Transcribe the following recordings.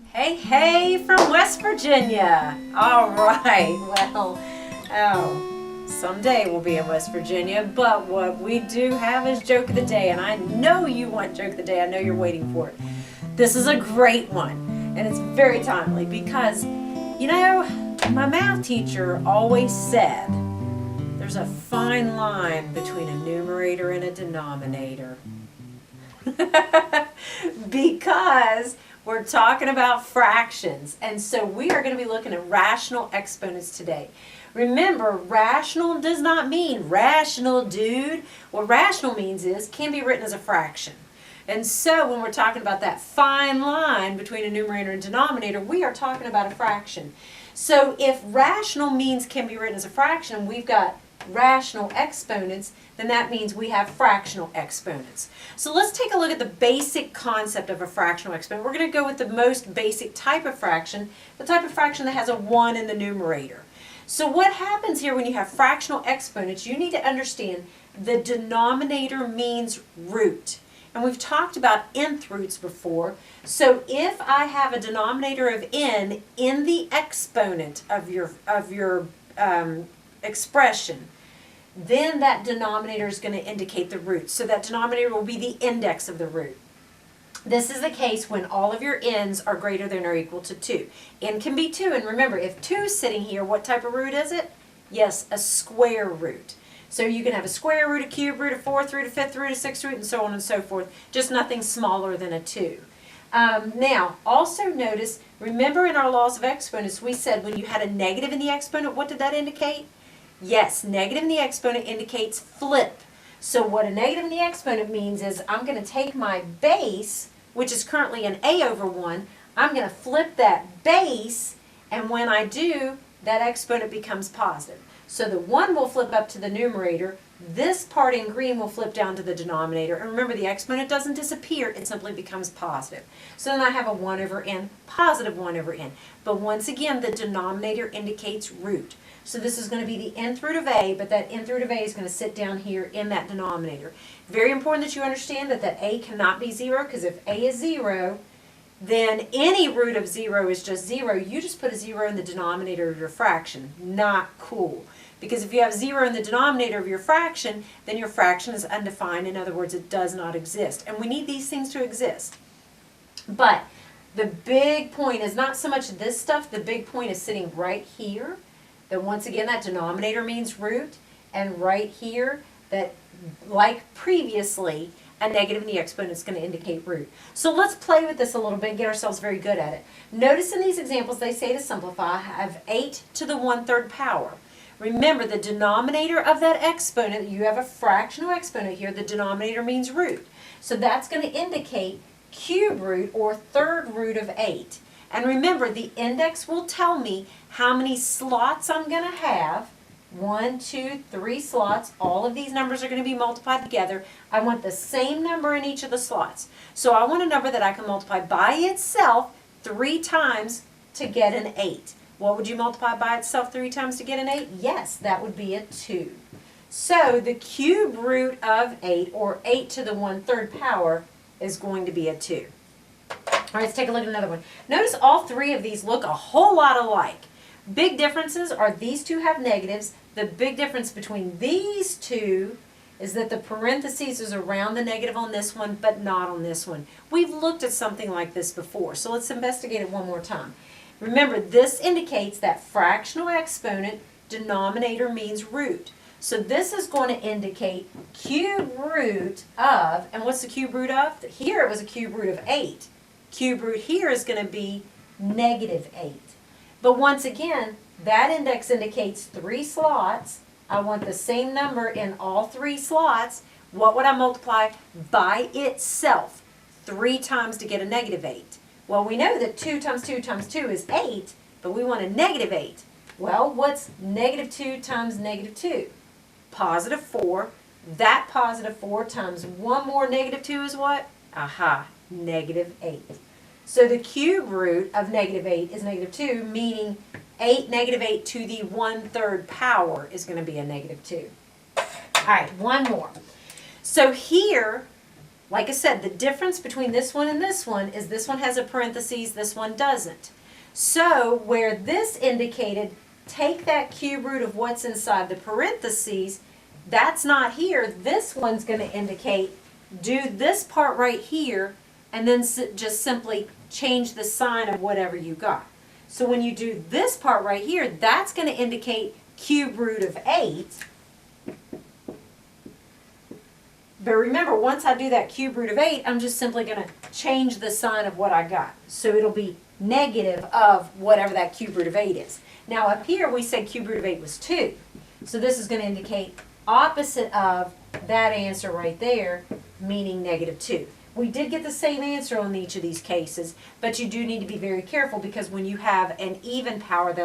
Hey, hey, from West Virginia. All right, well, someday we'll be in West Virginia, but what we do have is Joke of the Day, and I know you want Joke of the Day. I know you're waiting for it. This is a great one, and it's very timely because, you know, my math teacher always said there's a fine line between a numerator and a denominator. Because we're talking about fractions, and so we are going to be looking at rational exponents today. Remember, rational does not mean rational, dude. What rational means is can be written as a fraction. And so when we're talking about that fine line between a numerator and denominator, we are talking about a fraction. So if rational means can be written as a fraction, we've got rational exponents, then that means we have fractional exponents. So let's take a look at the basic concept of a fractional exponent. We're going to go with the most basic type of fraction, the type of fraction that has a 1 in the numerator. So what happens here when you have fractional exponents, you need to understand the denominator means root. And we've talked about nth roots before. So if I have a denominator of n in the exponent of your expression, then that denominator is going to indicate the root. So that denominator will be the index of the root. This is the case when all of your n's are greater than or equal to 2. N can be 2, and remember, if 2 is sitting here, what type of root is it? Yes, a square root. So you can have a square root, a cube root, a fourth root, a fifth root, a sixth root, and so on and so forth, just nothing smaller than a 2. Now, also notice, remember in our laws of exponents, we said when you had a negative in the exponent, what did that indicate? Yes, negative in the exponent indicates flip. So what a negative in the exponent means is I'm going to take my base, which is currently an a over 1, I'm going to flip that base, and when I do, that exponent becomes positive. So the 1 will flip up to the numerator, this part in green will flip down to the denominator, and remember the exponent doesn't disappear, it simply becomes positive. So then I have a 1 over n, positive 1 over n. But once again, the denominator indicates root. So this is going to be the nth root of a, but that nth root of a is going to sit down here in that denominator. Very important that you understand that a cannot be 0, because if a is 0, then any root of 0 is just 0. You just put a 0 in the denominator of your fraction. Not cool. Because if you have 0 in the denominator of your fraction, then your fraction is undefined. In other words, it does not exist. And we need these things to exist. But the big point is not so much this stuff. The big point is sitting right here. That once again, that denominator means root. And right here, that like previously, a negative in the exponent is going to indicate root. So let's play with this a little bit and get ourselves very good at it. Notice in these examples, they say to simplify, have 8 to the 1/3 power. Remember, the denominator of that exponent, you have a fractional exponent here, the denominator means root. So that's going to indicate cube root or 3rd root of 8. And remember, the index will tell me how many slots I'm going to have. 1, 2, 3 slots. All of these numbers are going to be multiplied together. I want the same number in each of the slots. So I want a number that I can multiply by itself 3 times to get an 8. What would you multiply by itself 3 times to get an 8? Yes, that would be a 2. So the cube root of 8, or 8 to the 1/3 power, is going to be a 2. All right, let's take a look at another one. Notice all 3 of these look a whole lot alike. Big differences are these 2 have negatives. The big difference between these 2 is that the parentheses is around the negative on this one, but not on this one. We've looked at something like this before, so let's investigate it one more time. Remember, this indicates that fractional exponent denominator means root. So this is going to indicate cube root of, and what's the cube root of? Here it was a cube root of 8. Cube root here is going to be negative 8. But once again, that index indicates 3 slots. I want the same number in all 3 slots. What would I multiply by itself 3 times to get a negative 8? Well, we know that 2 times 2 times 2 is 8, but we want a negative 8. Well, what's negative 2 times negative 2? Positive 4. That positive 4 times one more negative 2 is what? Aha, negative 8. So the cube root of negative 8 is negative 2, meaning negative 8 to the 1/3 power is going to be a negative 2. All right, one more. So here, Like I said, the difference between this one and this one is this one has a parentheses, this one doesn't. So where this indicated take that cube root of what's inside the parentheses, that's not here. This one's going to indicate do this part right here and then just simply change the sign of whatever you got. So when you do this part right here, that's going to indicate cube root of 8. But remember, once I do that cube root of 8, I'm just simply going to change the sign of what I got. So it'll be negative of whatever that cube root of 8 is. Now up here we said cube root of 8 was 2. So this is going to indicate opposite of that answer right there, meaning negative 2. We did get the same answer on each of these cases, but you do need to be very careful because when you have an even power, you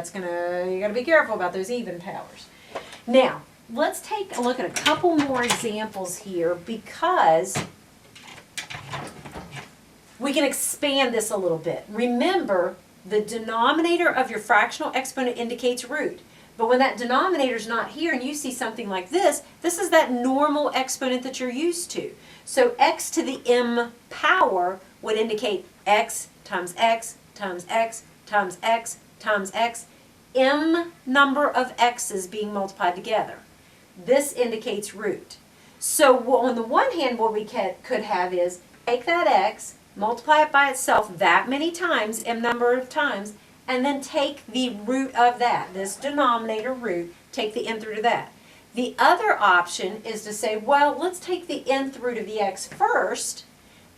got to be careful about those even powers. Now, let's take a look at a couple more examples here because we can expand this a little bit. Remember, the denominator of your fractional exponent indicates root. But when that denominator is not here and you see something like this is that normal exponent that you're used to. So x to the m power would indicate x times x times x times x times x, m number of x's being multiplied together. This indicates root. So on the one hand, what we could have is take that x, multiply it by itself that many times, m number of times, and then take the root of that, this denominator root, take the nth root of that. The other option is to say, well, let's take the nth root of the x first,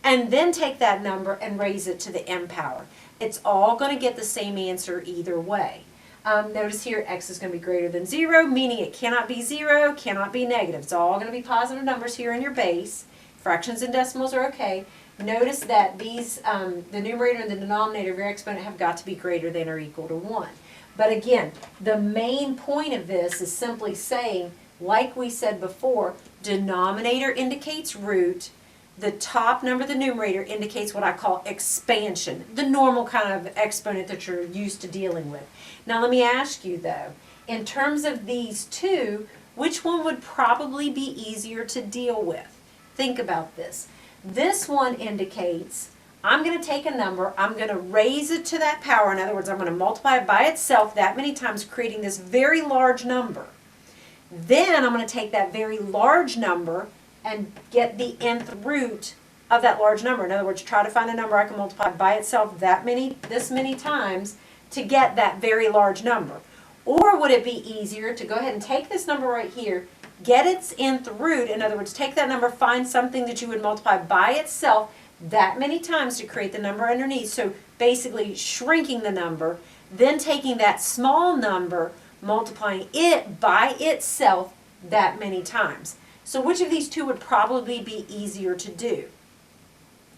and then take that number and raise it to the m power. It's all going to get the same answer either way. Notice here x is going to be greater than 0, meaning it cannot be 0, cannot be negative. It's all going to be positive numbers here in your base. Fractions and decimals are okay. Notice that these, the numerator and the denominator of your exponent have got to be greater than or equal to 1. But again, the main point of this is simply saying, like we said before, denominator indicates root, the top number of the numerator indicates what I call expansion, the normal kind of exponent that you're used to dealing with. Now let me ask you though, in terms of these two, which one would probably be easier to deal with? Think about this. This one indicates I'm going to take a number, I'm going to raise it to that power. In other words, I'm going to multiply it by itself that many times, creating this very large number. Then I'm going to take that very large number and get the nth root of that large number. In other words, try to find a number I can multiply by itself this many times to get that very large number. Or would it be easier to go ahead and take this number right here, get its nth root, in other words, take that number, find something that you would multiply by itself that many times to create the number underneath, so basically shrinking the number, then taking that small number, multiplying it by itself that many times. So which of these two would probably be easier to do?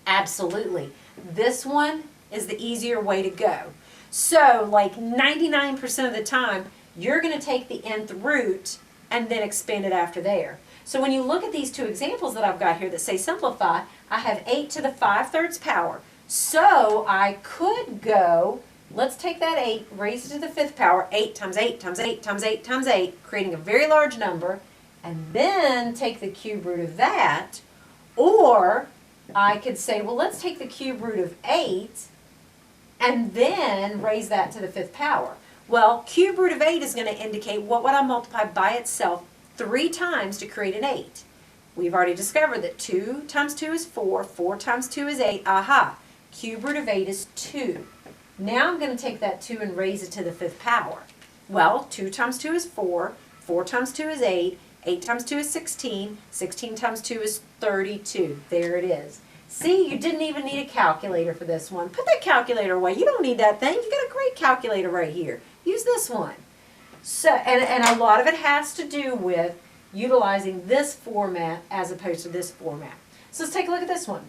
Absolutely. This one is the easier way to go. So like 99% of the time, you're going to take the nth root and then expand it after there. So when you look at these two examples that I've got here that say simplify, I have 8 to the 5/3 power. So I could go, let's take that 8, raise it to the 5th power, 8 times 8 times 8 times 8 times 8, creating a very large number, and then take the cube root of that. Or I could say, well, let's take the cube root of 8 and then raise that to the 5th power. Well, cube root of 8 is going to indicate what would I multiply by itself 3 times to create an 8. We've already discovered that 2 times 2 is 4, 4 times 2 is 8. Aha! Cube root of 8 is 2. Now I'm going to take that 2 and raise it to the 5th power. Well, 2 times 2 is 4, 4 times 2 is 8, 8 times 2 is 16, 16 times 2 is 32. There it is. See, you didn't even need a calculator for this one. Put that calculator away. You don't need that thing. You got a great calculator right here. Use this one. So, and a lot of it has to do with utilizing this format as opposed to this format. So let's take a look at this one.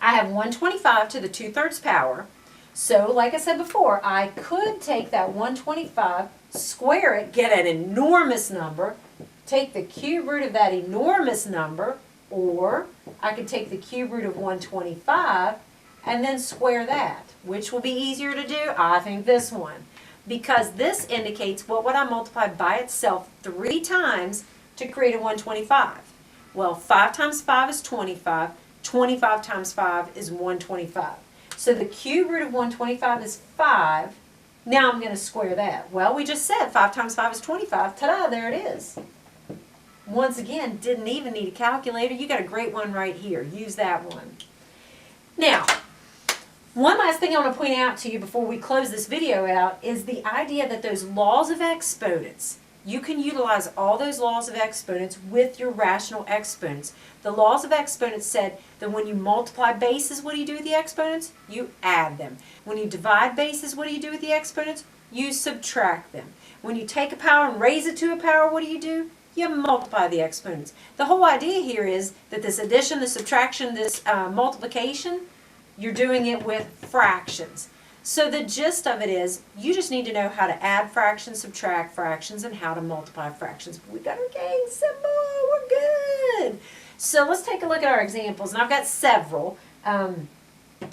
I have 125 to the 2/3 power. So like I said before, I could take that 125, square it, get an enormous number, take the cube root of that enormous number, or I could take the cube root of 125 and then square that. Which will be easier to do? I think this one. Because this indicates what would I multiply by itself 3 times to create a 125. Well, 5 times 5 is 25. 25 times 5 is 125. So the cube root of 125 is 5. Now I'm going to square that. Well, we just said 5 times 5 is 25. Ta-da, there it is. Once again, didn't even need a calculator. You got a great one right here. Use that one. Now, one last thing I want to point out to you before we close this video out is the idea that those laws of exponents, you can utilize all those laws of exponents with your rational exponents. The laws of exponents said that when you multiply bases, what do you do with the exponents? You add them. When you divide bases, what do you do with the exponents? You subtract them. When you take a power and raise it to a power, what do? You multiply the exponents. The whole idea here is that this addition, this subtraction, this multiplication, you're doing it with fractions. So the gist of it is, you just need to know how to add fractions, subtract fractions, and how to multiply fractions. We got our gang symbol. We're good. So let's take a look at our examples, and I've got several.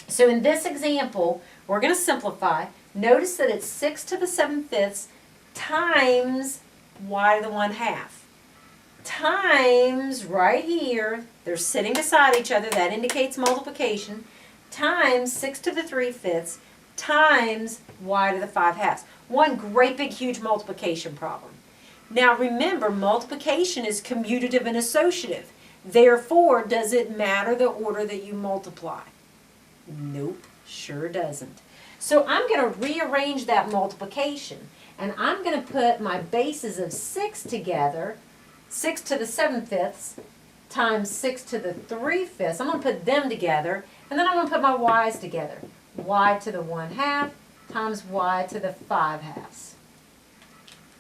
So in this example, we're going to simplify. Notice that it's 6 to the 7/5 times y to the 1/2. Times, right here, they're sitting beside each other, that indicates multiplication, times 6 to the 3/5 times y to the 5/2. One great big huge multiplication problem. Now remember, multiplication is commutative and associative. Therefore, does it matter the order that you multiply? Nope, sure doesn't. So I'm going to rearrange that multiplication, and I'm going to put my bases of 6 together, 6 to the 7/5 times 6 to the 3/5. I'm going to put them together, and then I'm going to put my y's together. Y to the 1/2 times y to the 5/2.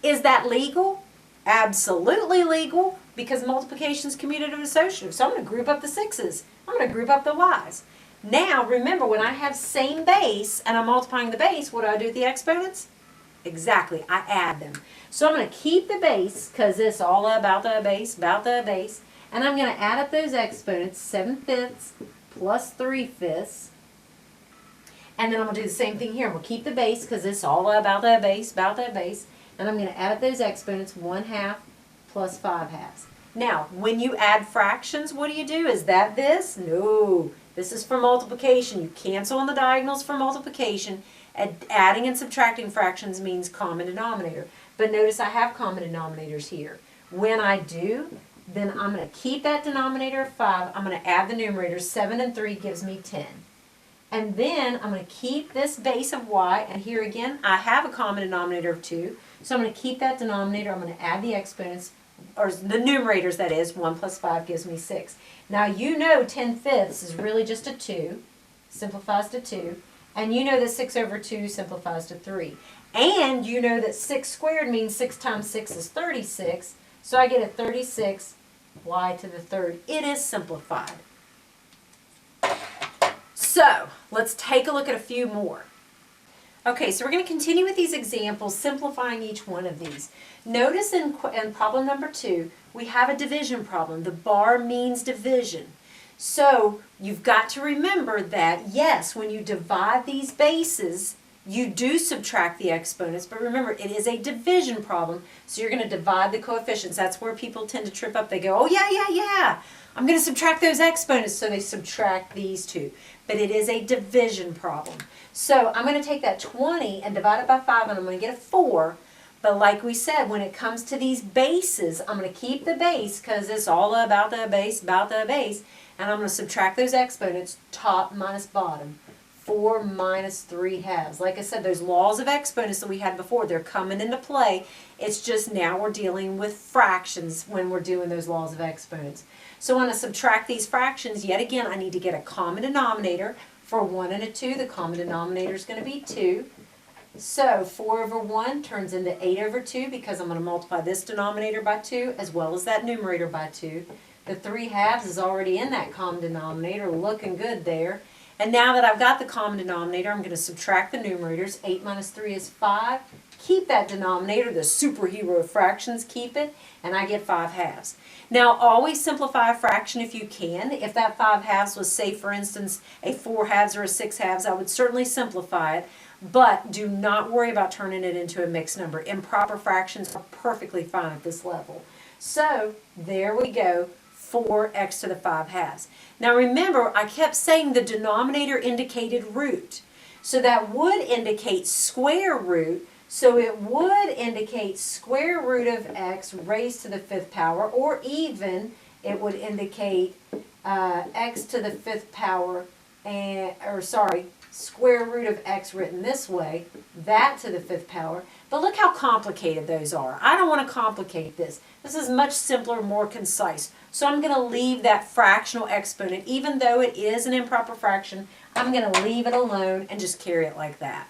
Is that legal? Absolutely legal, because multiplication is commutative and associative. So I'm going to group up the 6's. I'm going to group up the y's. Now, remember, when I have same base and I'm multiplying the base, what do I do with the exponents? Exactly, I add them. So I'm going to keep the base, because it's all about the base, and I'm going to add up those exponents, 7/5 plus 3/5. And then I'm going to do the same thing here. I'm going to keep the base, because it's all about the base, and I'm going to add up those exponents, 1/2 plus 5/2. Now, when you add fractions, what do? Is that this? No. This is for multiplication. You cancel on the diagonals for multiplication. Adding and subtracting fractions means common denominator. But notice I have common denominators here. When I do, then I'm going to keep that denominator of 5. I'm going to add the numerators. 7 and 3 gives me 10. And then I'm going to keep this base of y, and here again, I have a common denominator of 2. So I'm going to keep that denominator. I'm going to add the exponents, or the numerators, that is. 1 plus 5 gives me 6. Now you know 10/5 is really just a 2, simplifies to 2. And you know that 6 over 2 simplifies to 3. And you know that 6 squared means 6 times 6 is 36. So I get a 36 y to the 3rd. It is simplified. So let's take a look at a few more. Okay, so we're going to continue with these examples, simplifying each one of these. Notice in problem number 2, we have a division problem. The bar means division. So you've got to remember that, yes, when you divide these bases, you do subtract the exponents, but remember, it is a division problem, so you're going to divide the coefficients. That's where people tend to trip up. They go, oh, yeah, I'm going to subtract those exponents, so they subtract these two. But it is a division problem. So I'm going to take that 20 and divide it by 5, and I'm going to get a 4. But like we said, when it comes to these bases, I'm going to keep the base, because it's all about the base, and I'm going to subtract those exponents, top minus bottom. 4 minus 3/2. Like I said, those laws of exponents that we had before, they're coming into play. It's just now we're dealing with fractions when we're doing those laws of exponents. So when I subtract these fractions, yet again, I need to get a common denominator. For 1 and a 2, the common denominator is going to be 2. So 4 over 1 turns into 8 over 2, because I'm going to multiply this denominator by 2 as well as that numerator by 2. The 3/2 is already in that common denominator, looking good there. And now that I've got the common denominator, I'm going to subtract the numerators. 8 minus 3 is 5. Keep that denominator, the superhero of fractions, keep it, and I get 5/2. Now, always simplify a fraction if you can. If that 5/2 was, say, for instance, a 4/2 or a 6/2, I would certainly simplify it, but do not worry about turning it into a mixed number. Improper fractions are perfectly fine at this level. So, there we go. 4x to the 5 halves. Now remember, I kept saying the denominator indicated root. So that would indicate square root. So it would indicate square root of x raised to the 5th power, or even it would indicate x to the 5th power, square root of x written this way, that to the 5th power. But look how complicated those are. I don't want to complicate this. This is much simpler, more concise. So I'm going to leave that fractional exponent, even though it is an improper fraction, I'm going to leave it alone and just carry it like that.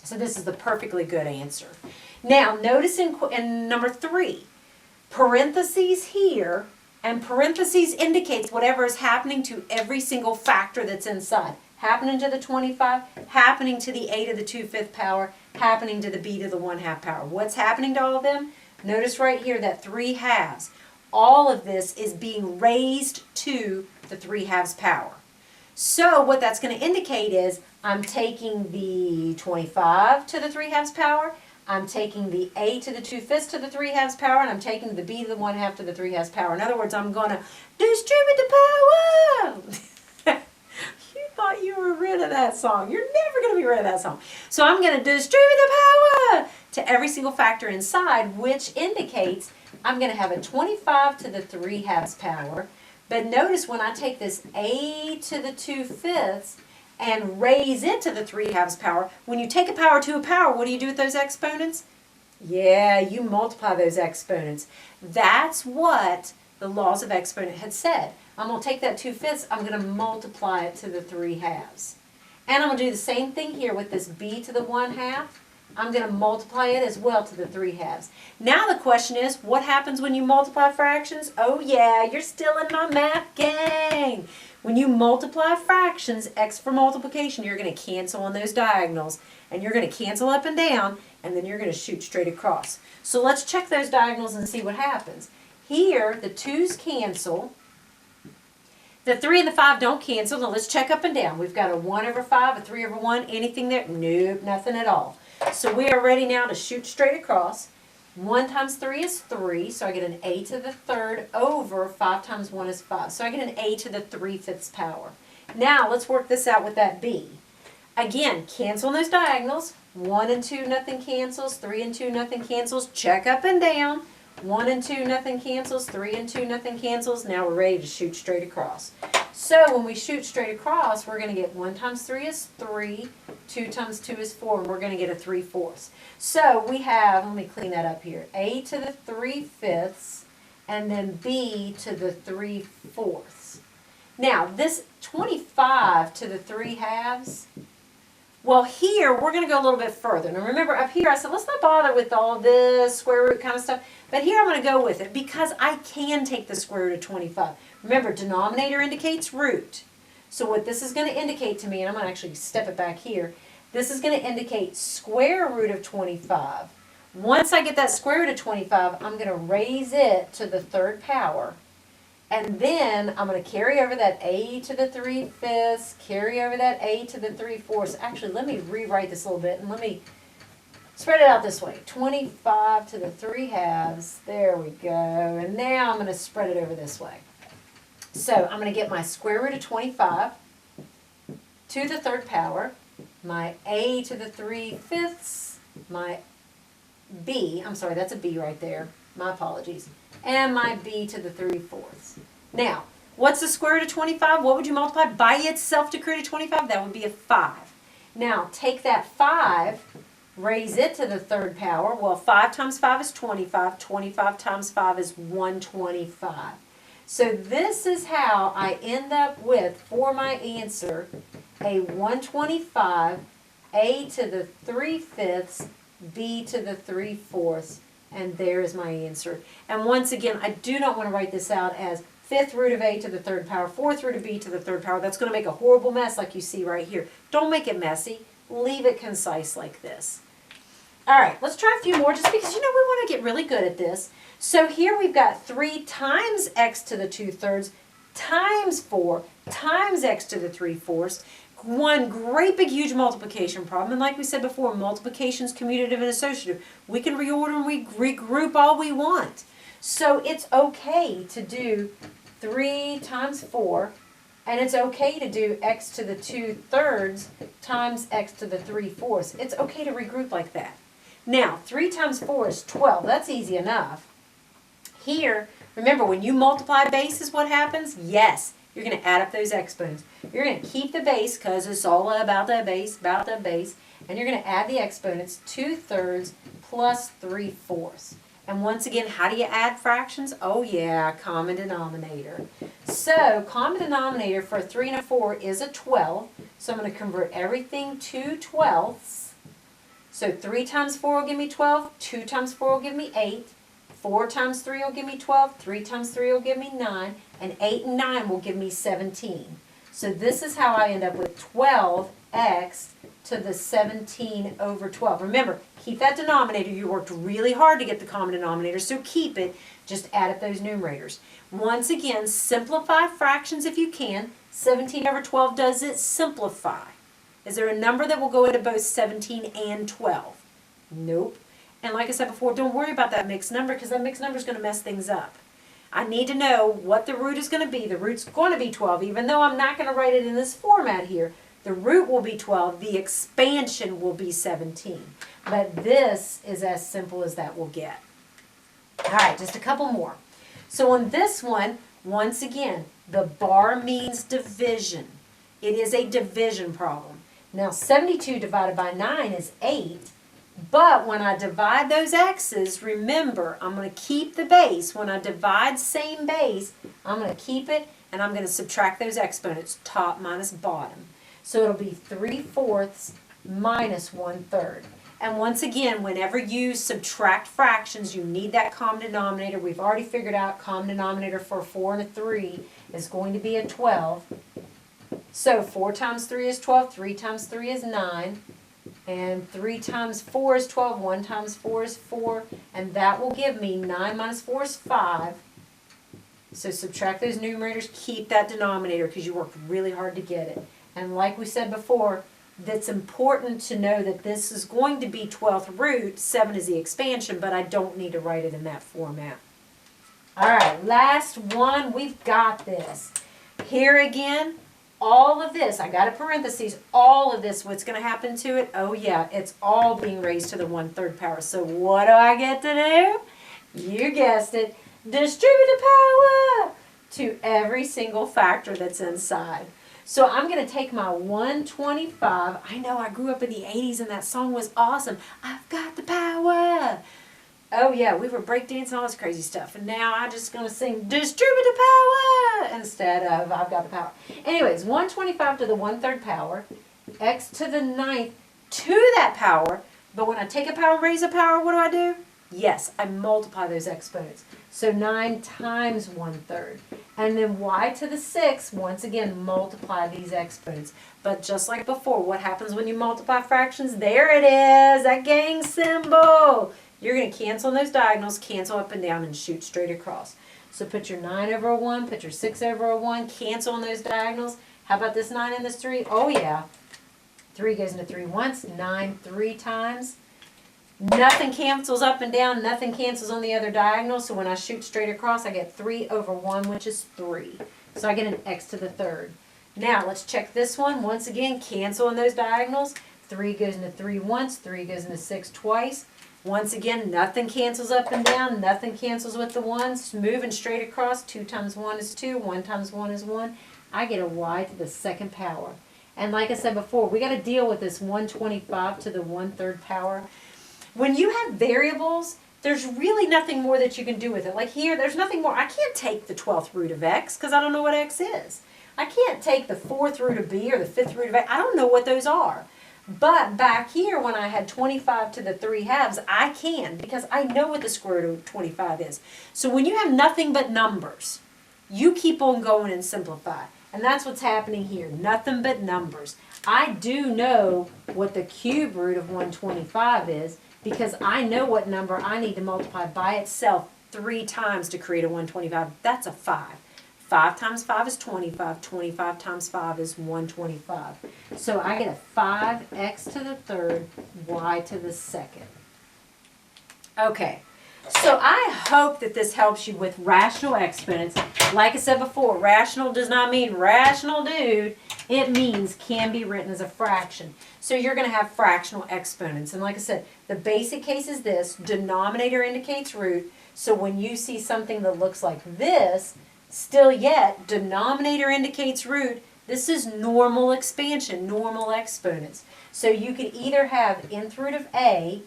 So this is the perfectly good answer. Now, notice in number 3, parentheses here, and parentheses indicates whatever is happening to every single factor that's inside. Happening to the 25, happening to the a to the 2/5 power, happening to the b to the 1/2 power. What's happening to all of them? Notice right here that 3 halves. All of this is being raised to the 3 halves power. So what that's going to indicate is I'm taking the 25 to the 3 halves power, I'm taking the a to the 2/5 to the 3 halves power, and I'm taking the b to the 1/2 to the 3 halves power. In other words, I'm going to distribute the power. You thought you were rid of that song. You're never going to be rid of that song. So I'm going to distribute the power to every single factor inside, which indicates I'm going to have a 25 to the 3 halves power. But notice when I take this a to the 2/5 and raise it to the 3 halves power, when you take a power to a power, what do you do with those exponents? Yeah, you multiply those exponents. That's what the laws of exponent had said. I'm going to take that 2/5, I'm going to multiply it to the 3 halves. And I'm going to do the same thing here with this b to the 1/2. I'm going to multiply it as well to the 3 halves. Now the question is, what happens when you multiply fractions? Oh yeah, you're still in my math gang. When you multiply fractions, x for multiplication, you're going to cancel on those diagonals, and you're going to cancel up and down, and then you're going to shoot straight across. So let's check those diagonals and see what happens. Here, the 2's cancel. The 3 and the 5 don't cancel. Now let's check up and down. We've got a 1 over 5, a 3 over 1, anything there? Nope, nothing at all. So we are ready now to shoot straight across. 1 times 3 is 3, so I get an a to the 3rd over 5 times 1 is 5. So I get an a to the 3/5 power. Now let's work this out with that b. Again, cancel those diagonals. 1 and 2, nothing cancels. 3 and 2, nothing cancels. Check up and down. 1 and 2, nothing cancels. 3 and 2, nothing cancels. Now we're ready to shoot straight across. So when we shoot straight across, we're going to get 1 times 3 is 3, 2 times 2 is 4, and we're going to get a 3/4. So we have, let me clean that up here, a to the 3/5, and then b to the 3/4. Now this 25 to the 3 halves, well here we're going to go a little bit further. Now remember up here I said let's not bother with all this square root kind of stuff, but here I'm going to go with it because I can take the square root of 25. Remember, denominator indicates root. So what this is going to indicate to me, and I'm going to actually step it back here, this is going to indicate square root of 25. Once I get that square root of 25, I'm going to raise it to the 3rd power. And then I'm going to carry over that a to the 3/5, carry over that a to the 3/4. Actually, let me rewrite this a little bit and let me spread it out this way. 25 to the 3 halves. There we go. And now I'm going to spread it over this way. So I'm going to get my square root of 25 to the 3rd power, my a to the 3/5, my b, I'm sorry, that's a b right there, my apologies, and my b to the 3/4. Now, what's the square root of 25? What would you multiply by itself to create a 25? That would be a 5. Now, take that 5, raise it to the 3rd power. Well, 5 times 5 is 25. 25 times 5 is 125. So this is how I end up with, for my answer, a 125, a to the 3/5, b to the 3/4, and there is my answer. And once again, I do not want to write this out as 5th root of a to the 3rd power, 4th root of b to the 3rd power. That's going to make a horrible mess like you see right here. Don't make it messy. Leave it concise like this. All right, let's try a few more just because, we want to get really good at this. So here we've got 3 times x to the 2/3 times 4 times x to the 3/4. One great big huge multiplication problem. And like we said before, multiplication is commutative and associative. We can reorder and we regroup all we want. So it's okay to do 3 times 4, and it's okay to do x to the 2/3 times x to the 3/4. It's okay to regroup like that. Now, 3 times 4 is 12. That's easy enough. Here, remember, when you multiply bases, what happens? Yes, you're going to add up those exponents. You're going to keep the base because it's all about the base, and you're going to add the exponents, 2/3 plus 3/4. And once again, how do you add fractions? Oh yeah, common denominator. So, common denominator for a 3 and a 4 is a 12. So I'm going to convert everything to 12ths. So 3 times 4 will give me 12, 2 times 4 will give me 8, 4 times 3 will give me 12, 3 times 3 will give me 9, and 8 and 9 will give me 17. So this is how I end up with 12x to the 17 over 12. Remember, keep that denominator. You worked really hard to get the common denominator, so keep it. Just add up those numerators. Once again, simplify fractions if you can. 17 over 12, does it simplify? Is there a number that will go into both 17 and 12? Nope. And like I said before, don't worry about that mixed number because that mixed number is going to mess things up. I need to know what the root is going to be. The root's going to be 12, even though I'm not going to write it in this format here. The root will be 12. The expansion will be 17. But this is as simple as that will get. All right, just a couple more. So on this one, once again, the bar means division. It is a division problem. Now, 72 divided by 9 is 8. But when I divide those x's, remember, I'm going to keep the base. When I divide same base, I'm going to keep it, and I'm going to subtract those exponents, top minus bottom. So it'll be 3/4 minus 1/3. And once again, whenever you subtract fractions, you need that common denominator. We've already figured out common denominator for a 4 and a 3 is going to be a 12. So 4 times 3 is 12, 3 times 3 is 9. And 3 times 4 is 12, 1 times 4 is 4, and that will give me 9 minus 4 is 5. So subtract those numerators, keep that denominator because you worked really hard to get it. And like we said before, that's important to know that this is going to be 12th root, 7 is the expansion, but I don't need to write it in that format. All right, last one, we've got this. Here again, all of this, I got a parentheses, all of this, what's going to happen to it? Oh yeah, it's all being raised to the 1/3 power. So what do I get to do? You guessed it, distribute the power to every single factor that's inside. So I'm going to take my 125, I know I grew up in the 80s and that song was awesome, I've got the power. Oh yeah, we were breakdancing, all this crazy stuff. And now I'm just going to sing, distribute the power, instead of I've got the power. Anyways, 125 to the 1/3 power, x to the 9th to that power. But when I take a power and raise a power, what do? Yes, I multiply those exponents. So 9 times 1/3. And then y to the 6th, once again, multiply these exponents. But just like before, what happens when you multiply fractions? There it is, that gang symbol. You're going to cancel those diagonals, cancel up and down, and shoot straight across. So put your 9 over a 1, put your 6 over a 1, cancel on those diagonals. How about this 9 and this 3? Oh yeah. 3 goes into 3 once, 9 3 times. Nothing cancels up and down, nothing cancels on the other diagonal. So when I shoot straight across, I get 3 over 1, which is 3. So I get an x to the 3rd. Now let's check this one. Once again, cancel on those diagonals. 3 goes into 3 once, 3 goes into 6 twice. Once again, nothing cancels up and down, nothing cancels with the 1. Moving straight across, 2 times 1 is 2, 1 times 1 is 1. I get a y to the 2nd power. And like I said before, we got to deal with this 125 to the 1/3 power. When you have variables, there's really nothing more that you can do with it. Like here, there's nothing more. I can't take the 12th root of x because I don't know what x is. I can't take the 4th root of b or the 5th root of a. I don't know what those are. But back here, when I had 25 to the 3/2, I can, because I know what the square root of 25 is. So when you have nothing but numbers, you keep on going and simplify. And that's what's happening here, nothing but numbers. I do know what the cube root of 125 is, because I know what number I need to multiply by itself 3 times to create a 125. That's a 5. 5 times 5 is 25. 25 times 5 is 125. So I get a 5x to the 3rd, y to the 2nd. Okay, So I hope that this helps you with rational exponents. Like I said before, rational does not mean rational dude. It means can be written as a fraction. So you're going to have fractional exponents. And like I said, the basic case is this. Denominator indicates root. So when you see something that looks like this, still yet, denominator indicates root. This is normal expansion, normal exponents. So you could either have nth root of a,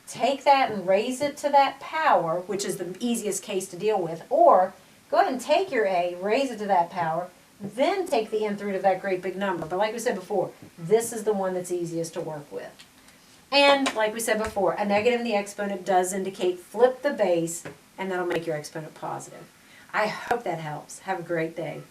take that and raise it to that power, which is the easiest case to deal with, or go ahead and take your a, raise it to that power, then take the nth root of that great big number. But like we said before, this is the one that's easiest to work with. And like we said before, a negative in the exponent does indicate flip the base, and that'll make your exponent positive. I hope that helps. Have a great day.